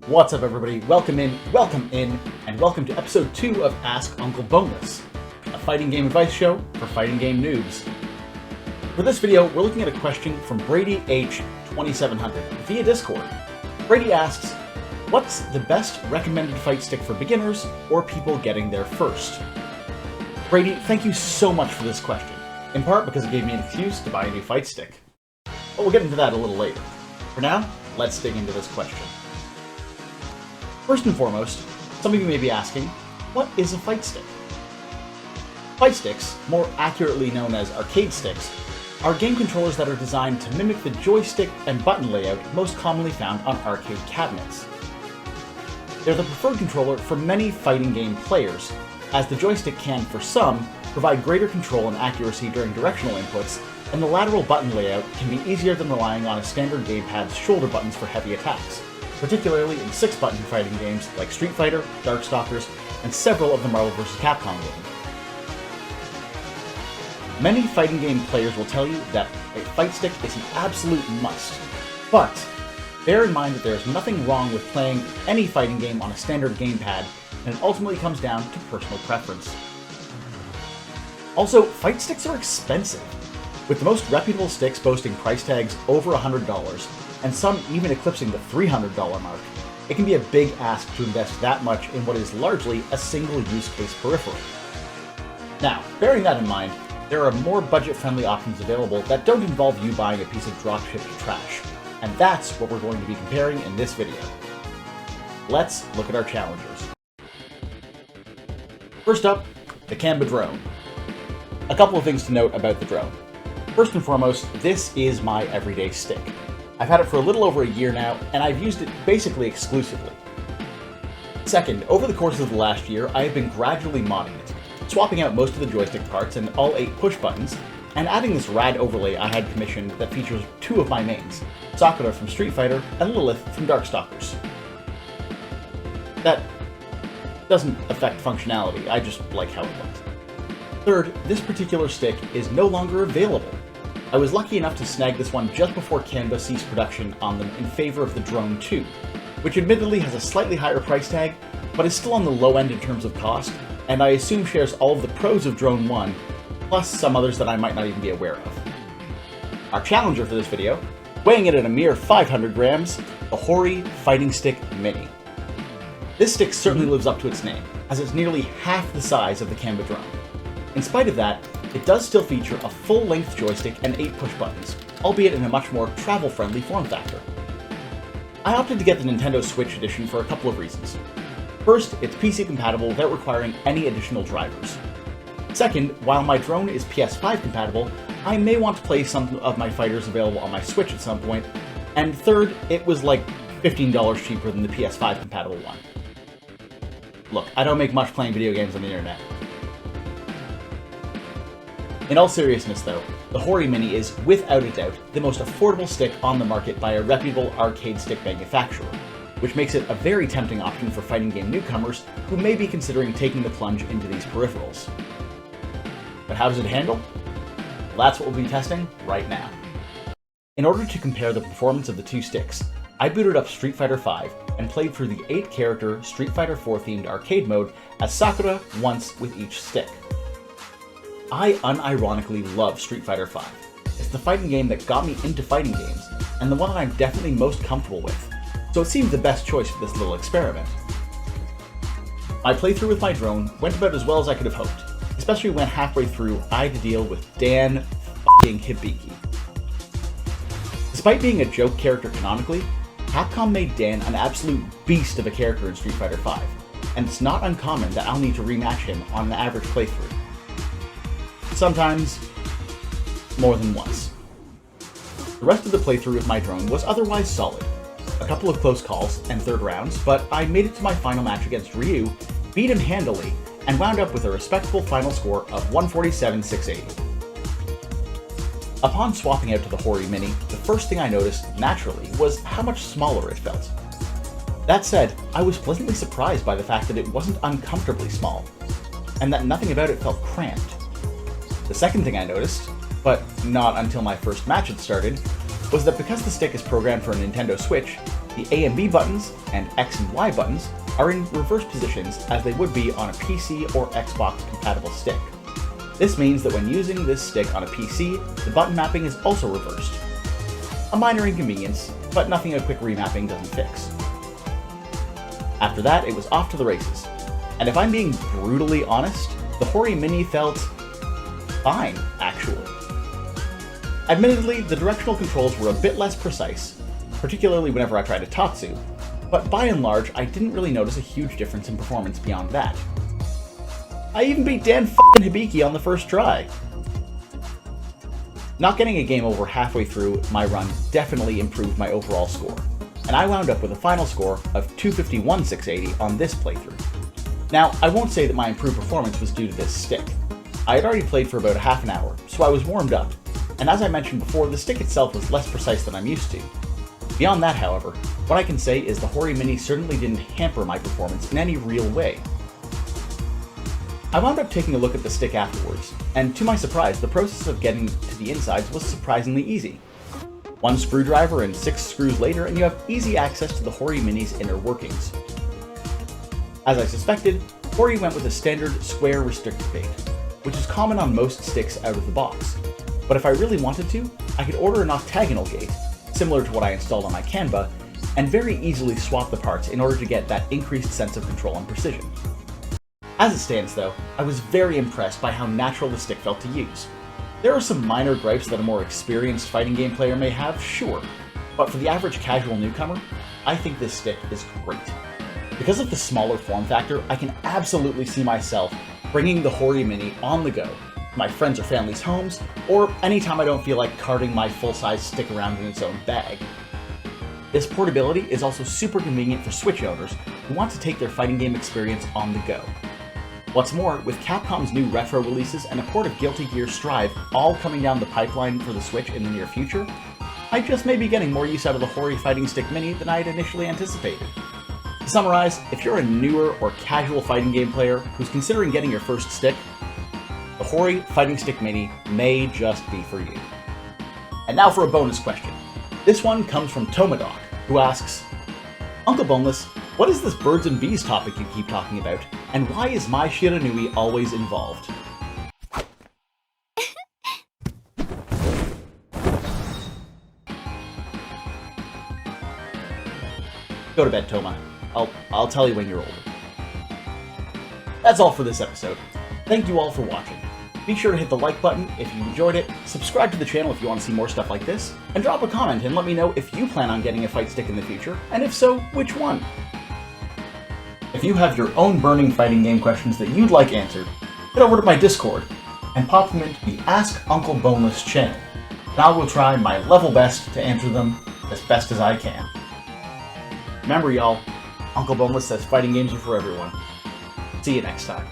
What's up, everybody? Welcome in, and welcome to episode 2 of Ask Uncle Boneless, a fighting game advice show for fighting game noobs. For this video, we're looking at a question from Brady H 2700 via Discord. Brady asks, what's the best recommended fight stick for beginners or people getting there first? Brady, thank you so much for this question, in part because it gave me an excuse to buy a new fight stick. But we'll get into that a little later. For now, let's dig into this question. First and foremost, some of you may be asking, what is a fight stick? Fight sticks, more accurately known as arcade sticks, are game controllers that are designed to mimic the joystick and button layout most commonly found on arcade cabinets. They're the preferred controller for many fighting game players, as the joystick can, for some, provide greater control and accuracy during directional inputs, and the lateral button layout can be easier than relying on a standard gamepad's shoulder buttons for heavy attacks, particularly in 6-button fighting games like Street Fighter, Darkstalkers, and several of the Marvel vs. Capcom games. Many fighting game players will tell you that a fight stick is an absolute must, but bear in mind that there is nothing wrong with playing any fighting game on a standard gamepad, and it ultimately comes down to personal preference. Also, fight sticks are expensive, with the most reputable sticks boasting price tags over $100, and some even eclipsing the $300 mark. It can be a big ask to invest that much in what is largely a single use case peripheral. Now, bearing that in mind, there are more budget-friendly options available that don't involve you buying a piece of drop-shipped trash, and that's what we're going to be comparing in this video. Let's look at our challengers. First up, the Qanba Drone. A couple of things to note about the drone. First and foremost, this is my everyday stick. I've had it for a little over a year now, and I've used it basically exclusively. Second, over the course of the last year, I have been gradually modding it, swapping out most of the joystick parts and all 8 push buttons, and adding this rad overlay I had commissioned that features 2 of my mains, Sakura from Street Fighter and Lilith from Darkstalkers. That doesn't affect functionality, I just like how it looks. Third, this particular stick is no longer available. I was lucky enough to snag this one just before Qanba ceased production on them in favor of the Drone 2, which admittedly has a slightly higher price tag, but is still on the low end in terms of cost, and I assume shares all of the pros of Drone 1, plus some others that I might not even be aware of. Our challenger for this video, weighing in at a mere 500 grams, the Hori Fighting Stick Mini. This stick certainly lives up to its name, as it's nearly half the size of the Qanba Drone. In spite of that, it does still feature a full-length joystick and 8 push buttons, albeit in a much more travel-friendly form factor. I opted to get the Nintendo Switch edition for a couple of reasons. First, it's PC compatible without requiring any additional drivers. Second, while my drone is PS5 compatible, I may want to play some of my fighters available on my Switch at some point. And third, it was like $15 cheaper than the PS5 compatible one. Look, I don't make much playing video games on the internet. In all seriousness though, the Hori Mini is without a doubt the most affordable stick on the market by a reputable arcade stick manufacturer, which makes it a very tempting option for fighting game newcomers who may be considering taking the plunge into these peripherals. But how does it handle? Well, that's what we'll be testing right now. In order to compare the performance of the two sticks, I booted up Street Fighter V and played through the 8-character Street Fighter IV themed arcade mode as Sakura once with each stick. I unironically love Street Fighter V. It's the fighting game that got me into fighting games, and the one that I'm definitely most comfortable with, so it seemed the best choice for this little experiment. My playthrough with my drone went about as well as I could have hoped, especially when halfway through I had to deal with Dan f***ing Hibiki. Despite being a joke character canonically, Capcom made Dan an absolute beast of a character in Street Fighter V, and it's not uncommon that I'll need to rematch him on an average playthrough. Sometimes more than once. The rest of the playthrough with my drone was otherwise solid. A couple of close calls and third rounds, but I made it to my final match against Ryu, beat him handily, and wound up with a respectable final score of 147-680. Upon swapping out to the Hori Mini, the first thing I noticed, naturally, was how much smaller it felt. That said, I was pleasantly surprised by the fact that it wasn't uncomfortably small, and that nothing about it felt cramped. The second thing I noticed, but not until my first match had started, was that because the stick is programmed for a Nintendo Switch, the A and B buttons and X and Y buttons are in reverse positions as they would be on a PC or Xbox compatible stick. This means that when using this stick on a PC, the button mapping is also reversed. A minor inconvenience, but nothing a quick remapping doesn't fix. After that, it was off to the races. And if I'm being brutally honest, the Hori Mini felt fine, actually. Admittedly, the directional controls were a bit less precise, particularly whenever I tried a Tatsu, but by and large, I didn't really notice a huge difference in performance beyond that. I even beat Dan f***ing Hibiki on the first try! Not getting a game over halfway through my run definitely improved my overall score, and I wound up with a final score of 251,680 on this playthrough. Now, I won't say that my improved performance was due to this stick. I had already played for about a half an hour, so I was warmed up, and as I mentioned before, the stick itself was less precise than I'm used to. Beyond that, however, what I can say is the Hori Mini certainly didn't hamper my performance in any real way. I wound up taking a look at the stick afterwards, and to my surprise, the process of getting to the insides was surprisingly easy. One screwdriver and 6 screws later, and you have easy access to the Hori Mini's inner workings. As I suspected, Hori went with a standard square restrictor gate, which is common on most sticks out of the box. But if I really wanted to, I could order an octagonal gate, similar to what I installed on my Qanba, and very easily swap the parts in order to get that increased sense of control and precision. As it stands though, I was very impressed by how natural the stick felt to use. There are some minor gripes that a more experienced fighting game player may have, sure, but for the average casual newcomer, I think this stick is great. Because of the smaller form factor, I can absolutely see myself bringing the Hori Mini on the go, to my friends or family's homes, or anytime I don't feel like carting my full-size stick around in its own bag. This portability is also super convenient for Switch owners who want to take their fighting game experience on the go. What's more, with Capcom's new retro releases and a port of Guilty Gear Strive all coming down the pipeline for the Switch in the near future, I just may be getting more use out of the Hori Fighting Stick Mini than I had initially anticipated. To summarize, if you're a newer or casual fighting game player who's considering getting your first stick, the Hori Fighting Stick Mini may just be for you. And now for a bonus question. This one comes from Tomadoc, who asks, Uncle Boneless, what is this birds and bees topic you keep talking about, and why is my Shiranui always involved? Go to bed, Toma. I'll tell you when you're older. That's all for this episode. Thank you all for watching. Be sure to hit the like button if you enjoyed it, subscribe to the channel if you want to see more stuff like this, and drop a comment and let me know if you plan on getting a fight stick in the future, and if so, which one? If you have your own burning fighting game questions that you'd like answered, head over to my Discord and pop them into the Ask Uncle Boneless channel, and I will try my level best to answer them as best as I can. Remember y'all, Uncle Boneless says fighting games are for everyone. See you next time.